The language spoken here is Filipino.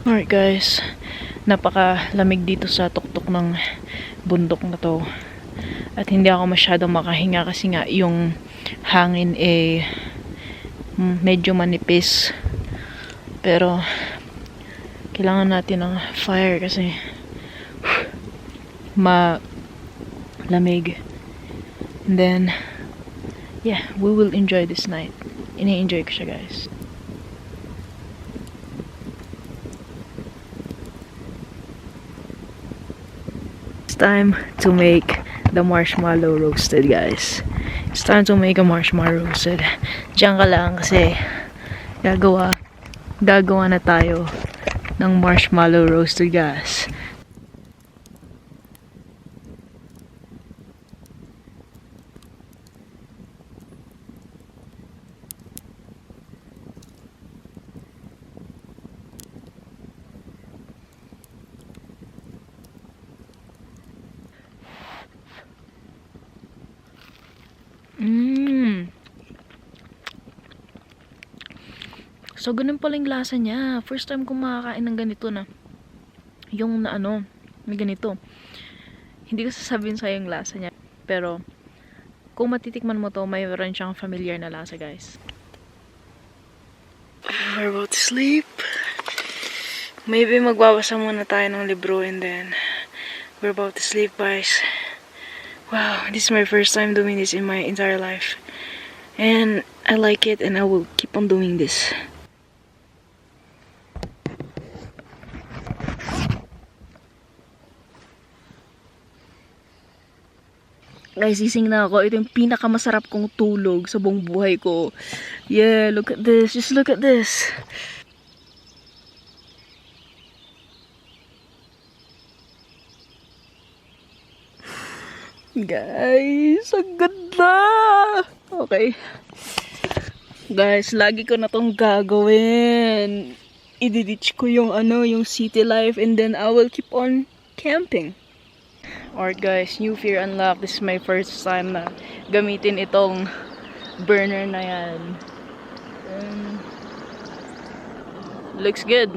Alright guys, napakalamig dito sa tuktok ng bundok na to. At hindi ako masyadong makahinga kasi nga yung hangin medyo manipis. Pero kailangan natin ng fire kasi malamig. And then yeah, we will enjoy this night. Ini-enjoy ko siya guys. It's time to make the marshmallow roasted guys. It's time to make a marshmallow roasted. Diyan ka lang kasi gagawa na tayo ng marshmallow roasted guys. So, ganun pala yung lasa niya. First time ko makakain ng ganito na. Yung na ano, may ganito. Hindi ko sasabihin sa'yo yung lasa niya. Pero, kung matitikman mo to, mayroon siyang familiar na lasa, guys. We're about to sleep. Maybe magbabasa muna tayo ng libro and then we're about to sleep, guys. Wow, this is my first time doing this in my entire life. And I like it and I will keep on doing this. Guys, gising na ako. Ito yung pinakamasarap kong tulog sa buong buhay ko. Yeah, look at this. Just look at this. Guys, ang ganda! Okay. Guys, lagi ko na tong gagawin. I-ditch ko yung yung city life and then I will keep on camping. Alright guys, new fear unlocked. This is my first time na gamitin itong burner na yan. Looks good.